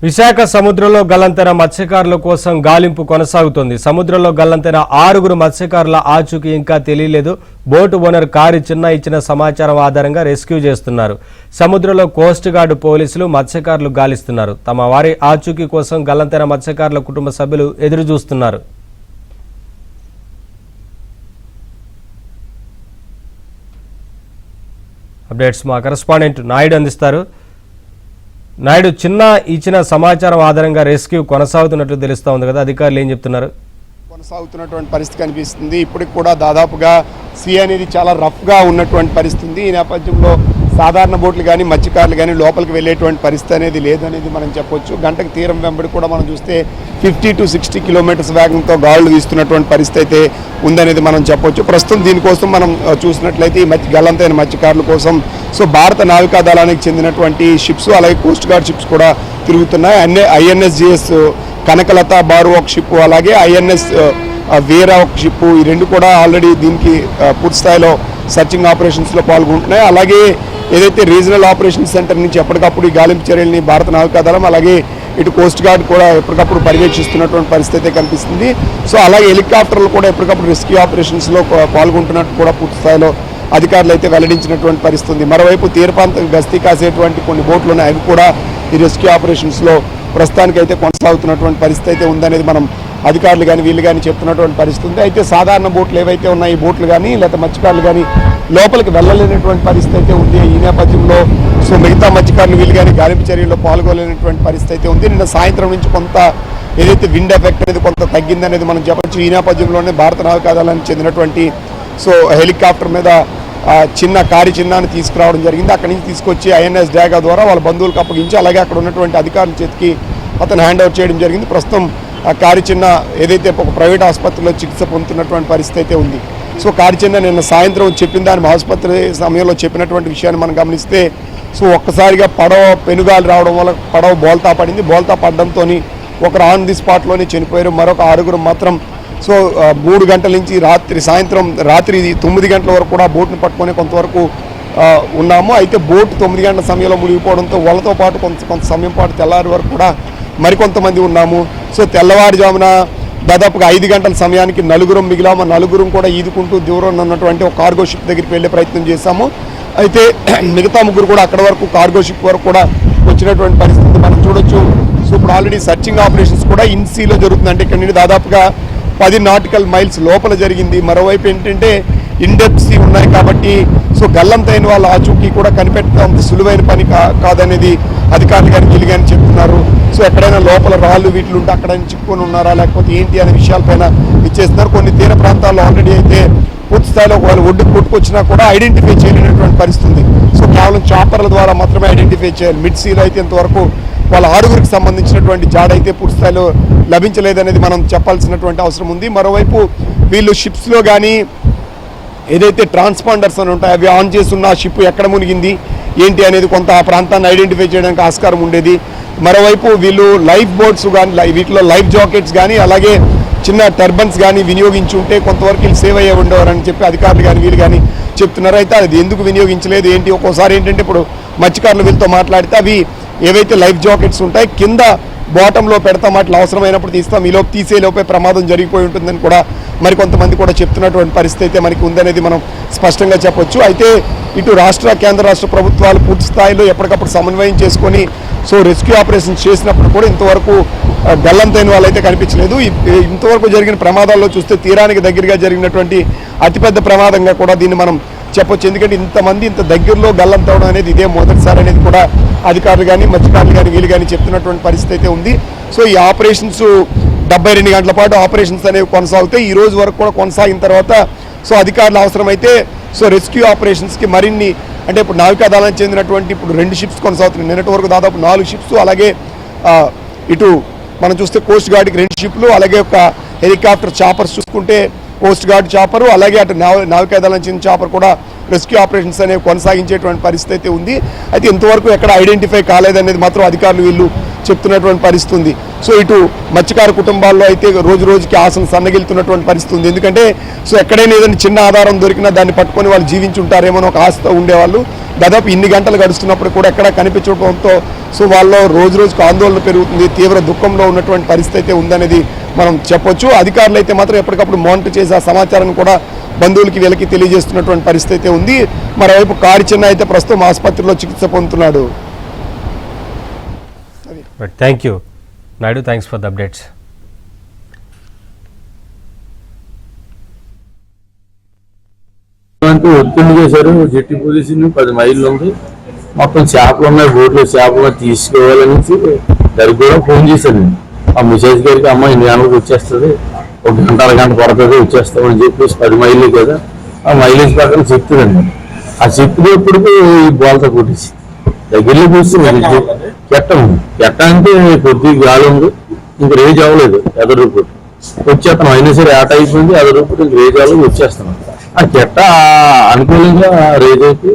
విశాఖ సముద్రంలో గల్లంతైన మత్స్యకారుల కోసం గాలింపు కొనసాగుతోంది. సముద్రంలో గల్లంతైన 6 మత్స్యకారుల ఆచూకీ ఇంకా తెలియలేదు. బోటు ఓనర్ కారి చిన్న ఇచ్చిన సమాచారం ఆధారంగా రెస్క్యూ చేస్తున్నారు. సముద్రంలో కోస్ట్ గార్డు పోలీసులు మత్స్యకారులు గాలిస్తున్నారు. తమ వారి ఆచూకీ కోసం గల్లంతైన మత్స్యకారుల కుటుంబ సభ్యులు ఎదురు చూస్తున్నారు. అప్డేట్స్ మా కరెస్పాండెంట్ నాయుడు అందిస్తారు. నాయుడు, చిన్న ఇచ్చిన సమాచారం ఆధారంగా రెస్క్యూ కొనసాగుతున్నట్లు తెలుస్తా ఉంది కదా, అధికారులు ఏం చెప్తున్నారు? కొనసాగుతున్నటువంటి పరిస్థితి కనిపిస్తుంది. ఇప్పటికి కూడా దాదాపుగా సీ అనేది చాలా రఫ్గా ఉన్నటువంటి పరిస్థితి. ఈ నేపథ్యంలో సాధారణ బోట్లు కానీ మత్స్యకారులు కానీ లోపలికి వెళ్ళేటువంటి పరిస్థితి అనేది లేదనేది మనం చెప్పొచ్చు. గంటకు తీరం వెంబడి కూడా మనం చూస్తే 50 to 60 కిలోమీటర్స్ వేగంతో గాలులు వీస్తున్నటువంటి పరిస్థితి అయితే ఉందనేది మనం చెప్పొచ్చు. ప్రస్తుతం దీనికోసం మనం చూసినట్లయితే ఈ గల్లంతైన మత్స్యకారుల కోసం భారత నావికా దళానికి చెందినటువంటి షిప్స్ అలాగే కోస్ట్ గార్డ్ షిప్స్ కూడా తిరుగుతున్నాయి. INSGS కనకలత బారు ఒక షిప్, అలాగే INS వీరా ఒక షిప్, ఈ రెండు కూడా ఆల్రెడీ దీనికి పూర్తి స్థాయిలో సర్చింగ్ ఆపరేషన్స్లో పాల్గొంటున్నాయి. అలాగే ఏదైతే రీజనల్ ఆపరేషన్ సెంటర్ నుంచి ఎప్పటికప్పుడు ఈ గాలింపు చర్యల్ని భారత నావికాదళం అలాగే ఇటు కోస్ట్ గార్డ్ కూడా ఎప్పటికప్పుడు పర్యవేక్షిస్తున్నటువంటి పరిస్థితి కనిపిస్తుంది. అలాగే హెలికాప్టర్లు కూడా ఎప్పటికప్పుడు రెస్క్యూ ఆపరేషన్స్లో పాల్గొంటున్నట్టు కూడా పూర్తి స్థాయిలో అధికారులు అయితే వెల్లడించినటువంటి పరిస్థితి. మరోవైపు తీరప్రాంతం గస్తీ కాసేటువంటి కొన్ని బోట్లు ఉన్నాయి, అవి కూడా ఈ రెస్క్యూ ఆపరేషన్స్లో ప్రస్తుతానికైతే కొనసాగుతున్నటువంటి పరిస్థితి అయితే ఉందనేది మనం అధికారులు కానీ వీళ్ళు కానీ చెప్తున్నటువంటి పరిస్థితి ఉంది. అయితే సాధారణ బోట్లు ఏవైతే ఉన్నాయి ఈ బోట్లు కానీ లేకపోతే మత్స్యకారులు కానీ లోపలికి వెళ్ళలేనటువంటి పరిస్థితి అయితే ఉంది. ఈ నేపథ్యంలో మిగతా మత్స్యకారులు వీళ్ళు కానీ గాలింపు చర్యల్లో పాల్గొలేనటువంటి పరిస్థితి అయితే ఉంది. నిన్న సాయంత్రం నుంచి కొంత ఏదైతే విండ్ ఎఫెక్ట్ అనేది కొంత తగ్గిందనేది మనం చెప్పచ్చు. ఈ నేపథ్యంలోనే భారత నావికాదళానికి చెందినటువంటి హెలికాప్టర్ మీద చిన్న కారి చిన్నాన్ని తీసుకురావడం జరిగింది. అక్కడి నుంచి తీసుకొచ్చి INS డ్యాగా ద్వారా వాళ్ళ బంధువులకు అప్పగించి అలాగే అక్కడ ఉన్నటువంటి అధికారుల చేతికి అతను హ్యాండ్ ఓవర్ చేయడం జరిగింది. ప్రస్తుతం ఆ కారి చిన్న ఏదైతే ఒక ప్రైవేట్ ఆసుపత్రిలో చికిత్స పొందుతున్నటువంటి పరిస్థితి అయితే ఉంది. కారి చిన్న నిన్న సాయంత్రం చెప్పిన దాని ఆసుపత్రి సమయంలో చెప్పినటువంటి విషయాన్ని మనం గమనిస్తే ఒక్కసారిగా పడవ పెనుగాలు రావడం వల్ల పడవ బోల్తా పడింది. బోల్తా పడడంతో ఒకరు ఆన్ ది స్పాట్లోనే చనిపోయారు. మరొక 6 మాత్రం 3 గంటల నుంచి సాయంత్రం రాత్రి 9 గంటల వరకు కూడా బోట్ని పట్టుకొని కొంతవరకు ఉన్నాము. అయితే బోట్ 9 గంటల సమయంలో మునిగిపోవడంతో వాళ్ళతో పాటు కొంత సమయం పాటు తెల్లారి వరకు కూడా మరికొంతమంది ఉన్నాము. తెల్లవారుజామున దాదాపుగా 5 గంటల సమయానికి 4 మిగిలాము. 4 కూడా ఈదుకుంటూ దూరం ఉన్నటువంటి ఒక కార్గో షిప్ దగ్గరికి వెళ్ళే ప్రయత్నం చేశాము. అయితే మిగతా 3 కూడా అక్కడ వరకు కార్గో షిప్ వరకు కూడా వచ్చినటువంటి పరిస్థితి మనం చూడొచ్చు. ఇప్పుడు ఆల్రెడీ సర్చింగ్ ఆపరేషన్స్ కూడా ఇన్సీలో జరుగుతుంది. అంటే ఇక్కడ నుండి దాదాపుగా 10 నాటికల్ మైల్స్ లోపల జరిగింది. మరోవైపు ఏంటంటే ఇన్డెప్త్ సీ ఉన్నాయి కాబట్టి గల్లంతైన వాళ్ళ ఆచూకీ కూడా కనిపెట్టడం అంత సులువైన పని కాదనేది అధికారులు కానీ వీళ్ళు కానీ చెప్తున్నారు. ఎక్కడైనా లోపల రాళ్ళు వీటిలు ఉంటే అక్కడ చిక్కుకొని ఉన్నారా లేకపోతే ఏంటి అనే విషయాలపైన ఇచ్చేస్తున్నారు. కొన్ని తీర ప్రాంతాల్లో ఆల్రెడీ అయితే పూర్తి స్థాయిలో వాళ్ళు ఒడ్డుకు కొట్టుకొచ్చినా కూడా ఐడెంటిఫై చేయలేనటువంటి పరిస్థితి ఉంది. కేవలం చాపర్ల ద్వారా మాత్రమే ఐడెంటిఫై చేయాలి. మిడ్ సీలో అయితే ఇంతవరకు వాళ్ళ 6 సంబంధించినటువంటి జాడైతే పూర్తి స్థాయిలో లభించలేదనేది మనం చెప్పాల్సినటువంటి అవసరం ఉంది. మరోవైపు వీళ్ళు షిప్స్లో కానీ ఏదైతే ట్రాన్స్పాండర్స్ అని ఉంటాయి అవి ఆన్ చేస్తున్న షిప్ ఎక్కడ మునిగింది ఏంటి అనేది కొంత ఆ ప్రాంతాన్ని ఐడెంటిఫై చేయడానికి ఆస్కారం ఉండేది. మరోవైపు వీళ్ళు లైఫ్ బోట్స్ కానీ వీటిలో లైఫ్ జాకెట్స్ కానీ అలాగే చిన్న టర్బన్స్ కానీ వినియోగించి ఉంటే కొంతవరకు వీళ్ళు సేవ్ అయ్యే ఉండేవారని చెప్పి అధికారులు కానీ వీళ్ళు కానీ చెప్తున్నారు. అయితే అది ఎందుకు వినియోగించలేదు ఏంటి, ఒక్కోసారి ఏంటంటే ఇప్పుడు మత్స్యకారులు వీళ్ళతో మాట్లాడితే అవి ఏవైతే లైఫ్ జాకెట్స్ ఉంటాయి కింద బాటంలో పెడతాం, అట్లా అవసరమైనప్పుడు తీస్తాం, ఈలోపు తీసేలోపే ప్రమాదం జరిగిపోయి ఉంటుందని కూడా మరికొంతమంది కూడా చెప్తున్నటువంటి పరిస్థితి అయితే మనకి ఉందనేది మనం స్పష్టంగా చెప్పొచ్చు. అయితే ఇటు కేంద్ర రాష్ట్ర ప్రభుత్వాలు పూర్తి స్థాయిలో ఎప్పటికప్పుడు సమన్వయం చేసుకొని రెస్క్యూ ఆపరేషన్స్ చేసినప్పుడు కూడా ఇంతవరకు గల్లంతైన వాళ్ళైతే కనిపించలేదు. ఇంతవరకు జరిగిన ప్రమాదాల్లో చూస్తే తీరానికి దగ్గరగా జరిగినటువంటి అతిపెద్ద ప్రమాదంగా కూడా దీన్ని మనం చెప్పొచ్చు. ఎందుకంటే ఇంతమంది ఇంత దగ్గరలో గల్లంతవడం అనేది ఇదే మొదటిసారి అనేది కూడా అధికారులు కానీ మత్స్యకారులు కానీ వీళ్ళు కానీ చెప్తున్నటువంటి పరిస్థితి అయితే ఉంది. ఈ ఆపరేషన్స్ 72 గంటల పాటు ఆపరేషన్స్ అనేవి కొనసాగుతాయి. ఈ రోజు వరకు కూడా కొనసాగిన తర్వాత అధికారులు అవసరమైతే రెస్క్యూ ఆపరేషన్స్కి మరిన్ని అంటే ఇప్పుడు నావికాదళానికి చెందినటువంటి ఇప్పుడు 2 షిప్స్ కొనసాగుతున్నాయి. నిన్నటి వరకు దాదాపు 4 షిప్స్, అలాగే ఇటు మనం చూస్తే కోస్ట్ గార్డ్కి 2 షిప్లు, అలాగే ఒక హెలికాప్టర్ చాపర్స్ చూసుకుంటే కోస్ట్ గార్డ్ చాపరు అలాగే అటు నావికాదళానికి చెందిన చాపర్ కూడా రెస్క్యూ ఆపరేషన్స్ అనేవి కొనసాగించేటువంటి పరిస్థితి అయితే ఉంది. అయితే ఇంతవరకు ఎక్కడ ఐడెంటిఫై కాలేదనేది మాత్రం అధికారులు వీళ్ళు చెప్తున్నటువంటి పరిస్థితి ఉంది. ఇటు మత్స్యకార కుటుంబాల్లో అయితే రోజు రోజుకి ఆశను సన్నగిలుతున్నటువంటి పరిస్థితి ఉంది. ఎందుకంటే ఎక్కడైనా ఏదైనా చిన్న ఆధారం దొరికినా దాన్ని పట్టుకొని వాళ్ళు జీవించి ఉంటారేమో ఒక ఆశతో ఉండేవాళ్ళు. దాదాపు ఇన్ని గంటలు గడుస్తున్నప్పుడు కూడా ఎక్కడా కనిపించడంతో సో వాళ్ళలో రోజు రోజుకు ఆందోళన పెరుగుతుంది, తీవ్ర దుఃఖంలో ఉన్నటువంటి పరిస్థితి అయితే ఉందనేది మనం చెప్పొచ్చు. అధికారులు అయితే మాత్రం ఎప్పటికప్పుడు మానిటర్ చేసి ఆ సమాచారాన్ని కూడా బంధువులకి వీళ్ళకి తెలియజేస్తున్నటువంటి పరిస్థితి అయితే ఉంది. మరోవైపు కారు చిన్న అయితే ప్రస్తుతం ఆసుపత్రిలో చికిత్స పొందుతున్నాడు. Thank you Naidu, thanks for the updates. ఒత్తిడి చేశారు. జెట్టి పొజిషన్ 10 మైళ్ళు ఉంది, మొత్తం చేపలు ఉన్నాయి, బోట్లో చేపలు తీసుకోవాలని దానికి కూడా ఫోన్ చేశాను. ఆ మిసేజ్ గారికి అమ్మ ఇన్ని గంటలకు వచ్చేస్తుంది, 1 గంట అరగంట పడుతుంది, వచ్చేస్తామని చెప్పేసి 10 మైళ్ళు కదా ఆ మైలేజ్ ప్రకారం చెప్తుందండి. ఆ చెప్పినప్పటికీ ఈ బోల్తో కొట్టేసి దగ్గరలో కూర్చుంది. కెట్ట అంటే కొద్దిగా గాలి ఉంది, ఇంక రేజ్ అవ్వలేదు. ఎదరు రూపాయలు వచ్చేస్తాను అయినా సరే ఆట అయిపోయింది. ఎదరు రూపాయలు ఇంక రేజ్ అవ్వలేదు, వచ్చేస్తాను. ఆ కెట్ట అనుకూలంగా రేజ్ అయిపోయి